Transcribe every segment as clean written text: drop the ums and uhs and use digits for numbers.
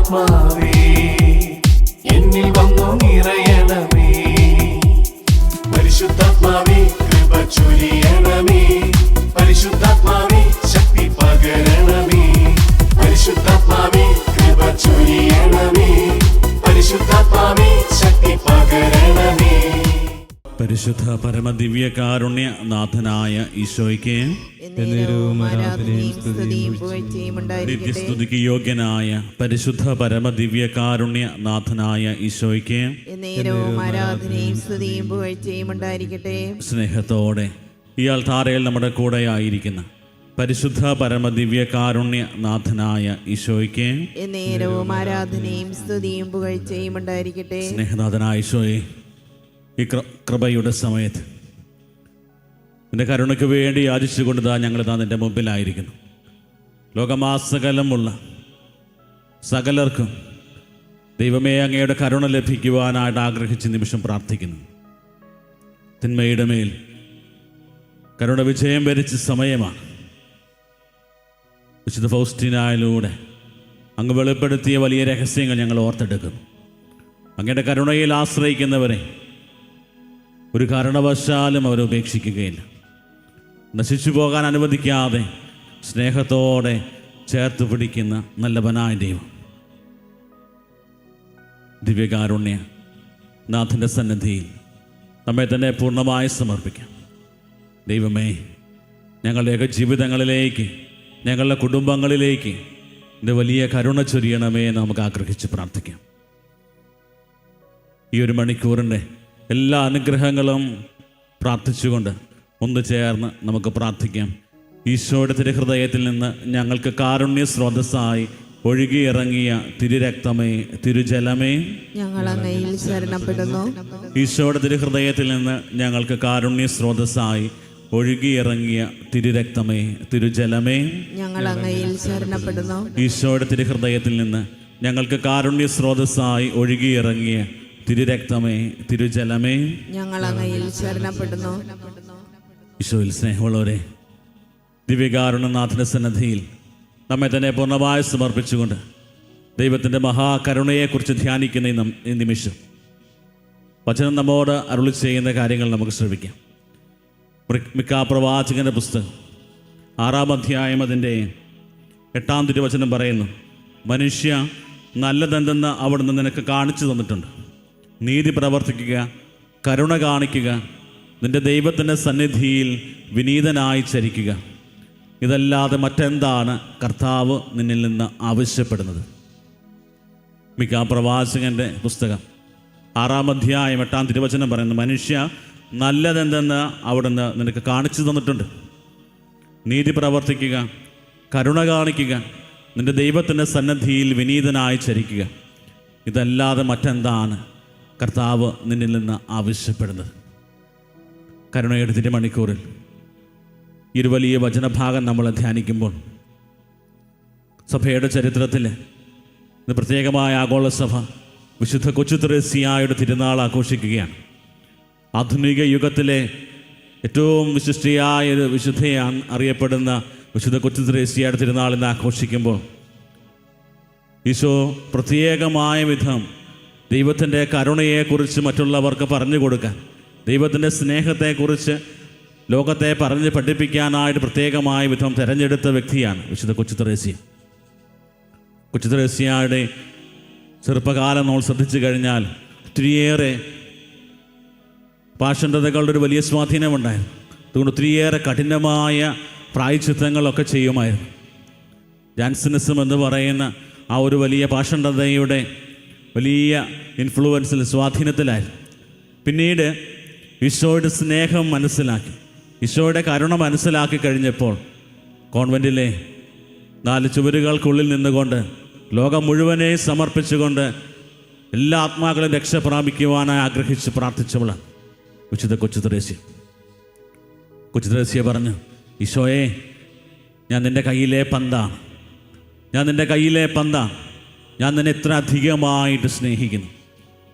പരിശുദ്ധാത്മാവേ എന്നിൽ വന്നു നിറയണമേ. പരിശുദ്ധാത്മാവേ കൃപ ചൊരിയണമേ. പരിശുദ്ധാത്മാവേ ശക്തി പകരണമേ. പരിശുദ്ധാത്മാവേ കൃപ ചൊരിയണമേ. പരിശുദ്ധാത്മാവേ ശക്തി പകരണമേ. പരിശുദ്ധ പരമദിവ്യകാരുണ്യ നാഥനായ ഈശോയ്ക്ക് നിത്യസ്തുതിക്ക് യോഗ്യനായ പരിശുദ്ധ പരമദിവ്യകാരുണ്യ നാഥനായ ഈശോയ്ക്ക് സ്നേഹത്തോടെ ഈ അൾത്താരയിൽ നമ്മുടെ കൂടെയായിരിക്കുന്ന പരിശുദ്ധ പരമദിവ്യകാരുണ്യ നാഥനായ ഈശോയ്ക്ക് ആരാധനയും സ്തുതിയും പുകഴ്ചയും ഉണ്ടായിരിക്കട്ടെ. സ്നേഹനാഥനായ ഈശോയെ, ഈ കൃപയുടെ സമയത്ത് നിന്റെ കരുണയ്ക്ക് വേണ്ടി യാചിച്ചുകൊണ്ട് ഞങ്ങളിതാ നിൻ്റെ മുമ്പിലായിരിക്കുന്നു. ലോകമാസകലമുള്ള സകലർക്കും ദൈവമേ അങ്ങയുടെ കരുണ ലഭിക്കുവാനായിട്ട് ആഗ്രഹിച്ച് നിമിഷം പ്രാർത്ഥിക്കുന്നു. തിന്മയുടെ മേൽ കരുണ വിജയം വരിച്ച സമയമാണ്. വിശുദ്ധ ഫൗസ്റ്റീനായിലൂടെ അങ്ങ് വെളിപ്പെടുത്തിയ വലിയ രഹസ്യങ്ങൾ ഞങ്ങൾ ഓർത്തെടുക്കുന്നു. അങ്ങയുടെ കരുണയിൽ ആശ്രയിക്കുന്നവരെ ഒരു കാരണവശാലും അവർ ഉപേക്ഷിക്കുകയില്ല. നശിച്ചു പോകാൻ അനുവദിക്കാതെ സ്നേഹത്തോടെ ചേർത്ത് പിടിക്കുന്ന നല്ലവനായ ദൈവം. ദിവ്യകാരുണ്യ നാഥൻ്റെ സന്നിധിയിൽ നമ്മെ തന്നെ പൂർണ്ണമായി സമർപ്പിക്കാം. ദൈവമേ, ഞങ്ങളുടെയൊക്കെ ജീവിതങ്ങളിലേക്ക്, ഞങ്ങളുടെ കുടുംബങ്ങളിലേക്ക് എൻ്റെ വലിയ കരുണ ചൊരിയണമേ എന്ന് നമുക്ക് ആഗ്രഹിച്ച് പ്രാർത്ഥിക്കാം. ഈ ഒരു മണിക്കൂറിൻ്റെ എല്ലാ അനുഗ്രഹങ്ങളും പ്രാർത്ഥിച്ചുകൊണ്ട് ഒന്ന് ചേർന്ന് നമുക്ക് പ്രാർത്ഥിക്കാം. ഈശോയുടെ തിരുഹൃദയത്തിൽ നിന്ന് ഞങ്ങൾക്ക് കാരുണ്യ സ്രോതസ്സായി ഒഴുകിയിറങ്ങിയ തിരുരക്തമേ, തിരുജലമേ, ഞങ്ങൾ അങ്ങയിൽ ശരണപ്പെടുന്നു. ഈശോയുടെ തിരുഹൃദയത്തിൽ നിന്ന് ഞങ്ങൾക്ക് കാരുണ്യ സ്രോതസ്സായി ഒഴുകിയിറങ്ങിയ തിരുരക്തമേ, തിരുജലമേ, ഞങ്ങൾ അങ്ങയിൽ ശരണപ്പെടുന്നു. ഈശോയുടെ തിരുഹൃദയത്തിൽ നിന്ന് ഞങ്ങൾക്ക് കാരുണ്യ സ്രോതസ്സായി ഒഴുകിയിറങ്ങിയ തിരുരക്തമേ, തിരുജലമേ, ഞങ്ങൾ അങ്ങയിൽ ശരണപ്പെടുന്നു. ഈശോയിൽ സ്നേഹമുള്ളവരെ, ദിവ്യകാരുണ്യനാഥന്റെ സന്നിധിയിൽ നമ്മെ തന്നെ പൂർണ്ണമായി സമർപ്പിച്ചുകൊണ്ട് ദൈവത്തിൻ്റെ മഹാകരുണയെക്കുറിച്ച് ധ്യാനിക്കുന്ന ഈ നിമിഷം വചനം നമ്മോട് അരുളി ചെയ്യുന്ന കാര്യങ്ങൾ നമുക്ക് ശ്രമിക്കാം. മിക്കാ പ്രവാചകന്റെ പുസ്തകം 6-ാം അധ്യായം അതിൻ്റെ 8-ാം തിരുവചനം പറയുന്നു, മനുഷ്യ നല്ലതെന്തെന്ന് അവിടുന്ന് നിനക്ക് കാണിച്ചു തന്നിട്ടുണ്ട്. നീതി പ്രവർത്തിക്കുക, കരുണ കാണിക്കുക, നിന്റെ ദൈവത്തിൻ്റെ സന്നിധിയിൽ വിനീതനായി ചരിക്കുക. ഇതല്ലാതെ മറ്റെന്താണ് കർത്താവ് നിന്നിൽ നിന്ന് ആവശ്യപ്പെടുന്നത്? മിക്കാ പ്രവാചകൻ്റെ പുസ്തകം 6-ാം അധ്യായം 8-ാം തിരുവചനം പറയുന്നു, മനുഷ്യ നല്ലതെന്തെന്ന് അവിടുന്ന് നിനക്ക് കാണിച്ചു തന്നിട്ടുണ്ട്. നീതി പ്രവർത്തിക്കുക, കരുണ കാണിക്കുക, നിന്റെ ദൈവത്തിൻ്റെ സന്നിധിയിൽ വിനീതനായി ചരിക്കുക. ഇതല്ലാതെ മറ്റെന്താണ് കർത്താവ് നിന്നിൽ നിന്ന് ആവശ്യപ്പെടുന്നത്? കരുണയുടെ തിരുമണിക്കൂറിൽ ഈ ഒരു വലിയ വചനഭാഗം നമ്മൾ ധ്യാനിക്കുമ്പോൾ സഭയുടെ ചരിത്രത്തിൽ ഇന്ന് പ്രത്യേകമായ ആഗോള സഭ വിശുദ്ധ കൊച്ചു ത്രേസ്യായുടെ തിരുനാൾ ആഘോഷിക്കുകയാണ്. ആധുനിക യുഗത്തിലെ ഏറ്റവും വിശിഷ്ടയായ ഒരു വിശുദ്ധയാണ് അറിയപ്പെടുന്ന വിശുദ്ധ കൊച്ചു ത്രേസ്യായുടെ തിരുനാൾ ഇന്ന് ആഘോഷിക്കുമ്പോൾ ഈശോ പ്രത്യേകമായ വിധം ദൈവത്തിൻ്റെ കരുണയെക്കുറിച്ച് മറ്റുള്ളവർക്ക് പറഞ്ഞു കൊടുക്കാൻ, ദൈവത്തിൻ്റെ സ്നേഹത്തെക്കുറിച്ച് ലോകത്തെ പറഞ്ഞ് പഠിപ്പിക്കാനായിട്ട് പ്രത്യേകമായ വിധം തിരഞ്ഞെടുത്ത വ്യക്തിയാണ് വിശുദ്ധ കൊച്ചു ത്രേസ്യ. കൊച്ചു ത്രേസ്യയുടെ ചെറുപ്പകാലം നമ്മൾ ശ്രദ്ധിച്ചു കഴിഞ്ഞാൽ ഒത്തിരിയേറെ പാഷണ്ഡതകളുടെ ഒരു വലിയ സ്വാധീനമുണ്ടായിരുന്നു. അതുകൊണ്ട് ഒത്തിരിയേറെ കഠിനമായ പ്രായശ്ചിത്തങ്ങളൊക്കെ ചെയ്യുമായിരുന്നു. ജാൻസനിസം എന്ന് പറയുന്ന ആ ഒരു വലിയ പാഷണ്ഡതയുടെ വലിയ ഇൻഫ്ലുവൻസിൽ, സ്വാധീനത്തിലായിരുന്നു. പിന്നീട് ഈശോയുടെ സ്നേഹം മനസ്സിലാക്കി, ഈശോയുടെ കരുണ മനസ്സിലാക്കി കഴിഞ്ഞപ്പോൾ കോൺവെൻറ്റിലെ 4 ചുവരുകൾക്കുള്ളിൽ നിന്നുകൊണ്ട് ലോകം മുഴുവനെ സമർപ്പിച്ചുകൊണ്ട് എല്ലാ ആത്മാക്കളും രക്ഷ പ്രാപിക്കുവാനായി ആഗ്രഹിച്ച് പ്രാർത്ഥിച്ചവളാണ് വിശുദ്ധ കൊച്ചു ത്രേസ്യ. കൊച്ചു ത്രേസ്യ പറഞ്ഞു, ഈശോയെ, ഞാൻ നിൻ്റെ കയ്യിലെ പന്താണ്, ഞാൻ നിൻ്റെ കയ്യിലെ പന്താണ്, ഞാൻ നിന്നെ ഇത്ര അധികമായിട്ട് സ്നേഹിക്കുന്നു.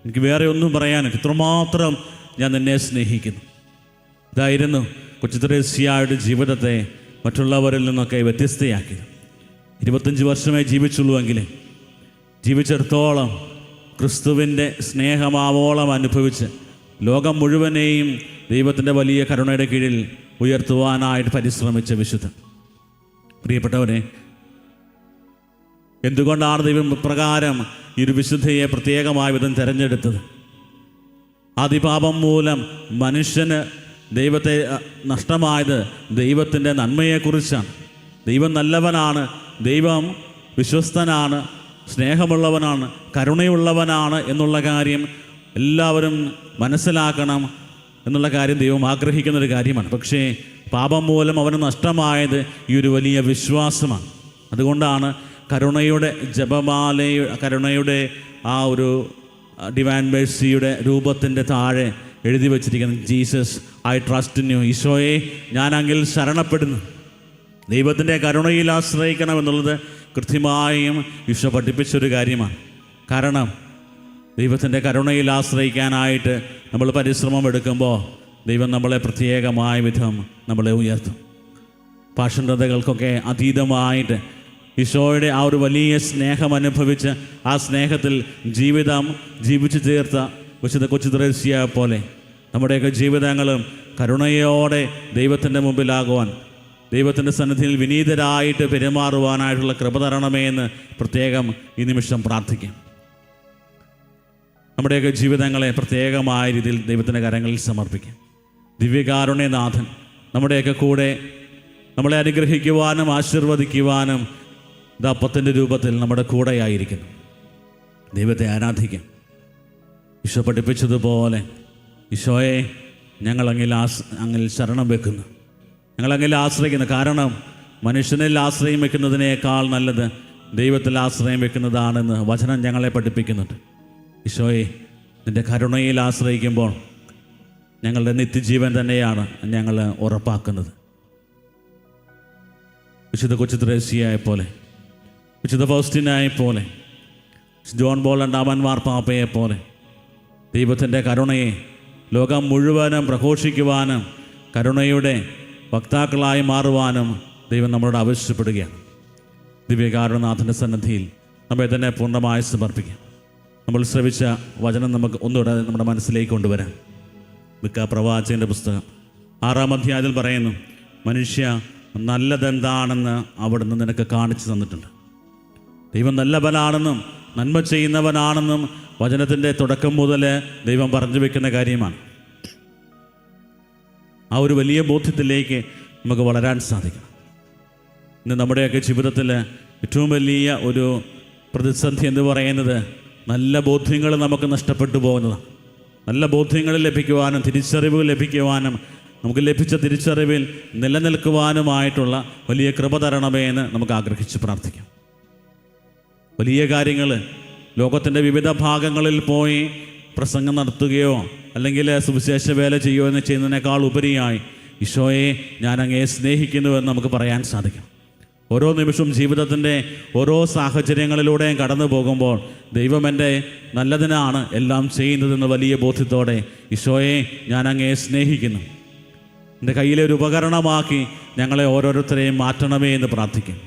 എനിക്ക് വേറെ ഒന്നും പറയാനില്ല, ഇത്രമാത്രം ഞാൻ നിന്നെ സ്നേഹിക്കുന്നു. ഇതായിരുന്നു കൊച്ചു ത്രേസ്യയുടെ ജീവിതത്തെ മറ്റുള്ളവരിൽ നിന്നൊക്കെ വ്യത്യസ്തയാക്കിയത്. 25 വർഷമേ ജീവിച്ചുള്ളൂ എങ്കിൽ ജീവിച്ചിടത്തോളം ക്രിസ്തുവിൻ്റെ സ്നേഹമാവോളം അനുഭവിച്ച് ലോകം മുഴുവനെയും ദൈവത്തിൻ്റെ വലിയ കരുണയുടെ കീഴിൽ ഉയർത്തുവാനായിട്ട് പരിശ്രമിച്ച വിശുദ്ധൻ. പ്രിയപ്പെട്ടവരെ, എന്തുകൊണ്ടാണ് ദൈവം ഇപ്രകാരം ഈ ഒരു വിശുദ്ധയെ പ്രത്യേകമായ വിധം തിരഞ്ഞെടുത്തത്? അതിപാപം മൂലം മനുഷ്യന് ദൈവത്തെ നഷ്ടമായത് ദൈവത്തിൻ്റെ നന്മയെക്കുറിച്ചാണ്. ദൈവം നല്ലവനാണ്, ദൈവം വിശ്വസ്തനാണ്, സ്നേഹമുള്ളവനാണ്, കരുണയുള്ളവനാണ് എന്നുള്ള കാര്യം എല്ലാവരും മനസ്സിലാക്കണം എന്നുള്ള കാര്യം ദൈവം ആഗ്രഹിക്കുന്നൊരു കാര്യമാണ്. പക്ഷേ പാപം മൂലം അവന് നഷ്ടമായത് ഈ ഒരു വലിയ വിശ്വാസമാണ്. അതുകൊണ്ടാണ് കരുണയുടെ കരുണയുടെ ആ ഒരു ഡിവൈൻ മേഴ്സിയുടെ രൂപത്തിൻ്റെ താഴെ എഴുതി വച്ചിരിക്കുന്നത്, Jesus I trust in you. ഈശോയെ, ഞാൻ അങ്ങിൽ ശരണപ്പെടുന്നു. ദൈവത്തിൻ്റെ കരുണയിൽ ആശ്രയിക്കണം എന്നുള്ളത് കൃത്യമായും ഈശോ പഠിപ്പിച്ചൊരു കാര്യമാണ്. കാരണം ദൈവത്തിൻ്റെ കരുണയിൽ ആശ്രയിക്കാനായിട്ട് നമ്മൾ പരിശ്രമം എടുക്കുമ്പോൾ ദൈവം നമ്മളെ പ്രത്യേകമായ വിധം നമ്മളെ ഉയർത്തും. പാഷണ്ഡതകൾക്കൊക്കെ അതീതമായിട്ട് ഈശോയുടെ ആ ഒരു വലിയ സ്നേഹം അനുഭവിച്ച് ആ സ്നേഹത്തിൽ ജീവിതം ജീവിച്ചു തീർത്ത വിശുദ്ധ കൊച്ചു ത്രേസ്യ പോലെ നമ്മുടെയൊക്കെ ജീവിതങ്ങളും കരുണയോടെ ദൈവത്തിൻ്റെ മുമ്പിലാകുവാൻ, ദൈവത്തിൻ്റെ സന്നിധിയിൽ വിനീതരായിട്ട് പെരുമാറുവാനായിട്ടുള്ള കൃപ തരണമേ എന്ന് പ്രത്യേകം ഈ നിമിഷം പ്രാർത്ഥിക്കാം. നമ്മുടെയൊക്കെ ജീവിതങ്ങളെ പ്രത്യേകമായ രീതിയിൽ ദൈവത്തിൻ്റെ കരങ്ങളിൽ സമർപ്പിക്കാം. ദിവ്യകാരുണ്യനാഥൻ നമ്മുടെയൊക്കെ കൂടെ നമ്മളെ അനുഗ്രഹിക്കുവാനും ആശീർവദിക്കുവാനും ദാപ്പത്തിൻ്റെ രൂപത്തിൽ നമ്മുടെ കൂടെയായിരിക്കുന്നു. ദൈവത്തെ ആരാധിക്കാം. ഈശോ പഠിപ്പിച്ചതുപോലെ, ഈശോയെ, അങ്ങിൽ ശരണം വെക്കുന്നു, ഞങ്ങളങ്ങിൽ ആശ്രയിക്കുന്നു. കാരണം മനുഷ്യനിൽ ആശ്രയം വെക്കുന്നതിനേക്കാൾ നല്ലത് ദൈവത്തിൽ ആശ്രയം വെക്കുന്നതാണെന്ന് വചനം ഞങ്ങളെ പഠിപ്പിക്കുന്നുണ്ട്. ഈശോയെ, നിൻ്റെ കരുണയിൽ ആശ്രയിക്കുമ്പോൾ ഞങ്ങളുടെ നിത്യജീവൻ തന്നെയാണ് ഞങ്ങൾ ഉറപ്പാക്കുന്നത്. വിശുദ്ധ കൊച്ചു ത്രേസ്യയെ പോലെ, വിശുദ്ധ ഫൗസ്റ്റീനായെ പോലെ, ജോൺ ബോൾ രണ്ടാമൻ മാർപ്പാപ്പയെ പോലെ ദൈവത്തിൻ്റെ കരുണയെ ലോകം മുഴുവനും പ്രഘോഷിക്കുവാനും കരുണയുടെ വക്താക്കളായി മാറുവാനും ദൈവം നമ്മളോട് ആവശ്യപ്പെടുകയാണ്. ദിവ്യകാരുണ്യനാഥൻ്റെ സന്നിധിയിൽ നമ്മെ തന്നെ പൂർണ്ണമായി സമർപ്പിക്കാം. നമ്മൾ ശ്രവിച്ച വചനം നമുക്ക് ഒന്നുകൂടെ നമ്മുടെ മനസ്സിലേക്ക് കൊണ്ടുവരാം. മിക്ക പ്രവാചകൻ്റെ പുസ്തകം 6-ാം അധ്യായത്തിൽ പറയുന്നു, മനുഷ്യ, നല്ലതെന്താണെന്ന് അവിടുന്ന് നിനക്ക് കാണിച്ചു തന്നിട്ടുണ്ട്. ദൈവം നല്ലവനാണെന്നും നന്മ ചെയ്യുന്നവനാണെന്നും വചനത്തിൻ്റെ തുടക്കം മുതൽ ദൈവം പറഞ്ഞു വെക്കുന്ന കാര്യമാണ്. ആ ഒരു വലിയ ബോധ്യത്തിലേക്ക് നമുക്ക് വളരാൻ സാധിക്കണം. ഇന്ന് നമ്മുടെയൊക്കെ ജീവിതത്തിൽ ഏറ്റവും വലിയ ഒരു പ്രതിസന്ധി എന്ന് പറയുന്നത് നല്ല ബോധ്യങ്ങൾ നമുക്ക് നഷ്ടപ്പെട്ടു പോകുന്നതാണ്. നല്ല ബോധ്യങ്ങൾ ലഭിക്കുവാനും തിരിച്ചറിവുകൾ ലഭിക്കുവാനും നമുക്ക് ലഭിച്ച തിരിച്ചറിവിൽ നിലനിൽക്കുവാനുമായിട്ടുള്ള വലിയ കൃപ തരണമേ എന്ന് നമുക്ക് ആഗ്രഹിച്ച് പ്രാർത്ഥിക്കാം. വലിയ കാര്യങ്ങൾ ലോകത്തിൻ്റെ വിവിധ ഭാഗങ്ങളിൽ പോയി പ്രസംഗം നടത്തുകയോ അല്ലെങ്കിൽ സുവിശേഷ വേല ചെയ്യുകയോ എന്ന് ചെയ്യുന്നതിനേക്കാൾ ഉപരിയായി ഈശോയെ, ഞാൻ അങ്ങയെ സ്നേഹിക്കുന്നുവെന്ന് നമുക്ക് പറയാൻ സാധിക്കും. ഓരോ നിമിഷവും ജീവിതത്തിൻ്റെ ഓരോ സാഹചര്യങ്ങളിലൂടെയും കടന്നു പോകുമ്പോൾ ദൈവം എൻ്റെ നല്ലതിനാണ് എല്ലാം ചെയ്യുന്നതെന്ന് വലിയ ബോധ്യത്തോടെ ഈശോയെ, ഞാൻ അങ്ങയെ സ്നേഹിക്കുന്നു, എൻ്റെ കയ്യിലെ ഒരു ഉപകരണമാക്കി ഞങ്ങളെ ഓരോരുത്തരെയും മാറ്റണമേ എന്ന് പ്രാർത്ഥിക്കും.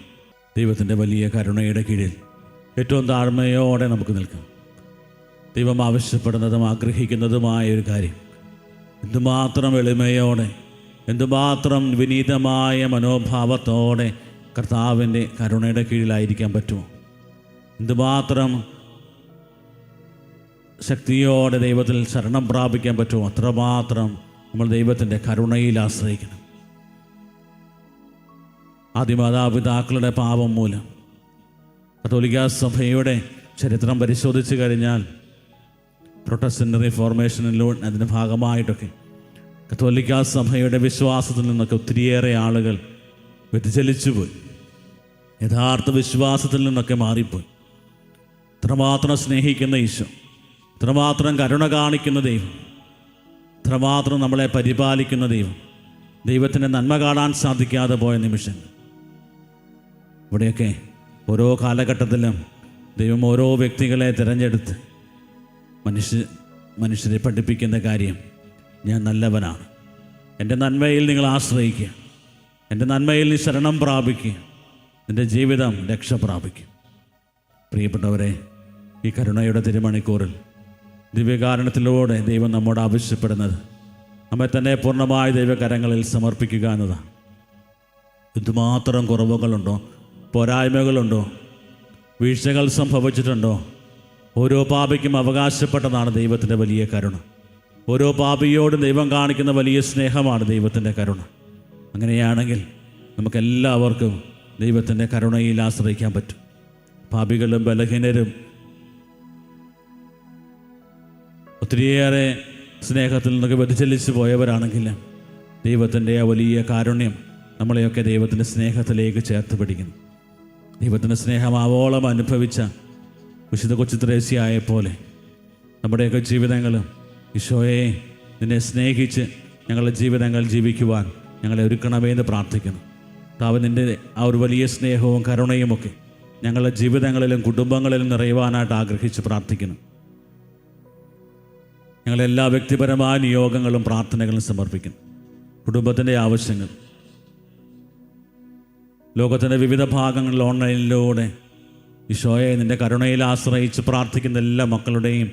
ദൈവത്തിൻ്റെ വലിയ കരുണയുടെ കീഴിൽ ഏറ്റവും താഴ്മയോടെ നമുക്ക് നിൽക്കാം. ദൈവം ആവശ്യപ്പെടുന്നതും ആഗ്രഹിക്കുന്നതുമായ ഒരു കാര്യം, എന്തുമാത്രം എളിമയോടെ, എന്തുമാത്രം വിനീതമായ മനോഭാവത്തോടെ കർത്താവിൻ്റെ കരുണയുടെ കീഴിലായിരിക്കാൻ പറ്റുമോ? എന്തുമാത്രം ശക്തിയോടെ ദൈവത്തിൽ ശരണം പ്രാപിക്കാൻ പറ്റുമോ? അത്രമാത്രം നമ്മൾ ദൈവത്തിൻ്റെ കരുണയിൽ ആശ്രയിക്കണം. ആദിമാതാപിതാക്കളുടെ പാപം മൂലം കത്തോലിക്കാ സഭയുടെ ചരിത്രം പരിശോധിച്ച് കഴിഞ്ഞാൽ പ്രൊട്ടസ്റ്റന്റ് റിഫോർമേഷനിലൂടെ അതിൻ്റെ ഭാഗമായിട്ടൊക്കെ കത്തോലിക്കാ സഭയുടെ വിശ്വാസത്തിൽ നിന്നൊക്കെ ഒത്തിരിയേറെ ആളുകൾ വ്യതിചലിച്ചു പോയി, യഥാർത്ഥ വിശ്വാസത്തിൽ നിന്നൊക്കെ മാറിപ്പോയി. ഇത്രമാത്രം സ്നേഹിക്കുന്ന ഈശോ, ഇത്രമാത്രം കരുണ കാണിക്കുന്ന ദൈവം, ഇത്രമാത്രം നമ്മളെ പരിപാലിക്കുന്ന ദൈവം, ദൈവത്തിൻ്റെ നന്മ കാണാൻ സാധിക്കാതെ പോയ നിമിഷങ്ങൾ. ഇവിടെയൊക്കെ ഓരോ കാലഘട്ടത്തിലും ദൈവം ഓരോ വ്യക്തികളെ തിരഞ്ഞെടുത്ത് മനുഷ്യരെ പഠിപ്പിക്കുന്ന കാര്യം, ഞാൻ നല്ലവനാണ്, എൻ്റെ നന്മയിൽ നിങ്ങൾ ആശ്രയിക്കുക, എൻ്റെ നന്മയിൽ നീ ശരണം പ്രാപിക്കുക, നിൻ്റെ ജീവിതം രക്ഷ പ്രാപിക്കും. പ്രിയപ്പെട്ടവരെ, ഈ കരുണയുടെ തിരുമണിക്കൂറിൽ ദിവ്യകാരണത്തിലൂടെ ദൈവം നമ്മോട് ആവശ്യപ്പെടുന്നത് നമ്മെ തന്നെ പൂർണ്ണമായ ദൈവകരങ്ങളിൽ സമർപ്പിക്കുക എന്നതാണ്. എന്തുമാത്രം കുറവുകളുണ്ടോ, പോരായ്മകളുണ്ടോ, വീഴ്ചകൾ സംഭവിച്ചിട്ടുണ്ടോ? ഓരോ പാപിക്കും അവകാശപ്പെട്ടതാണ് ദൈവത്തിൻ്റെ വലിയ കരുണ. ഓരോ പാപിയോടും ദൈവം കാണിക്കുന്ന വലിയ സ്നേഹമാണ് ദൈവത്തിൻ്റെ കരുണ. അങ്ങനെയാണെങ്കിൽ നമുക്കെല്ലാവർക്കും ദൈവത്തിൻ്റെ കരുണയിൽ ആശ്രയിക്കാൻ പറ്റും. പാപികളും ബലഹീനരും ഒത്തിരിയേറെ സ്നേഹത്തിൽ നിന്നൊക്കെ വ്യതിചലിച്ചു പോയവരാണെങ്കിൽ ദൈവത്തിൻ്റെ ആ വലിയ കാരുണ്യം നമ്മളെയൊക്കെ ദൈവത്തിൻ്റെ സ്നേഹത്തിലേക്ക് ചേർത്ത് പിടിക്കുന്നു. ദൈവത്തിൻ്റെ സ്നേഹം ആവോളം അനുഭവിച്ച വിശുദ്ധ കൊച്ചു ത്രേസ്യയെ പോലെ നമ്മുടെയൊക്കെ ജീവിതങ്ങളും ഈശോയെ നിന്നെ സ്നേഹിച്ച് ഞങ്ങളുടെ ജീവിതങ്ങൾ ജീവിക്കുവാൻ ഞങ്ങളെ ഒരുക്കണമേ എന്ന് പ്രാർത്ഥിക്കുന്നു. നിൻ്റെ ആ ഒരു വലിയ സ്നേഹവും കരുണയുമൊക്കെ ഞങ്ങളുടെ ജീവിതങ്ങളിലും കുടുംബങ്ങളിലും നിറയുവാനായിട്ട് ആഗ്രഹിച്ച് പ്രാർത്ഥിക്കുന്നു. ഞങ്ങളെല്ലാ വ്യക്തിപരമായ നിയോഗങ്ങളും പ്രാർത്ഥനകളും സമർപ്പിക്കുന്നു. കുടുംബത്തിൻ്റെ ആവശ്യങ്ങൾ, ലോകത്തിൻ്റെ വിവിധ ഭാഗങ്ങളിൽ ഓൺലൈനിലൂടെ ഈശോയെ നിൻ്റെ കരുണയിൽ ആശ്രയിച്ച് പ്രാർത്ഥിക്കുന്ന എല്ലാ മക്കളുടെയും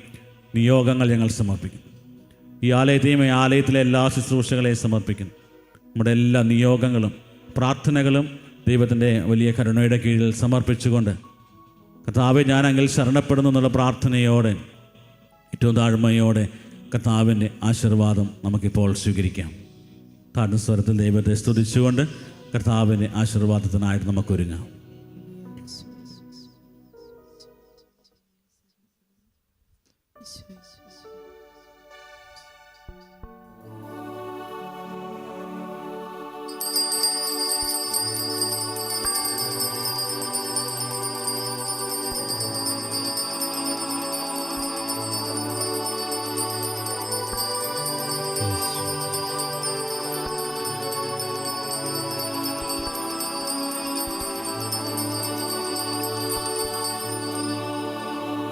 നിയോഗങ്ങൾ ഞങ്ങൾ സമർപ്പിക്കുന്നു. ഈ ആലയത്തെയും ഈ ആലയത്തിലെ എല്ലാ ശുശ്രൂഷകളെയും സമർപ്പിക്കുന്നു. നമ്മുടെ എല്ലാ നിയോഗങ്ങളും പ്രാർത്ഥനകളും ദൈവത്തിൻ്റെ വലിയ കരുണയുടെ കീഴിൽ സമർപ്പിച്ചുകൊണ്ട് കർത്താവെ ഞാൻ അങ്ങിൽ ശരണപ്പെടുന്നു എന്നുള്ള പ്രാർത്ഥനയോടെ ഏറ്റവും താഴ്മയോടെ കർത്താവിൻ്റെ ആശീർവാദം നമുക്കിപ്പോൾ സ്വീകരിക്കാം. താഴ്ന്ന സ്വരത്തിൽ ദൈവത്തെ സ്തുതിച്ചുകൊണ്ട് കർത്താവിൻ്റെ ആശീർവാദത്തിനായിട്ട് നമുക്കൊരുങ്ങാം.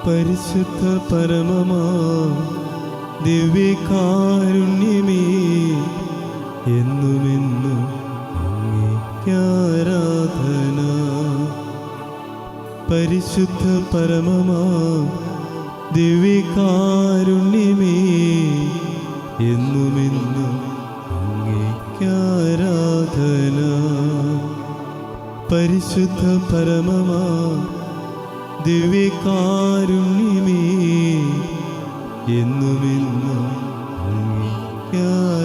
പരിശുദ്ധ പരമമാ ദിവ്യകാരുണ്യമേ, എന്നുമെന്നും അങ്ങേയ്ക്കാരാധന. പരിശുദ്ധ പരമമാ ദിവ്യകാരുണ്യമേ, എന്നുമെന്നും അങ്ങേയ്ക്കാരാധന. പരിശുദ്ധ പരമമാ ദിവ്യകാരുണ്യമേ, എന്നുമെന്നും അങ്ങേയ്ക്കാരാധന.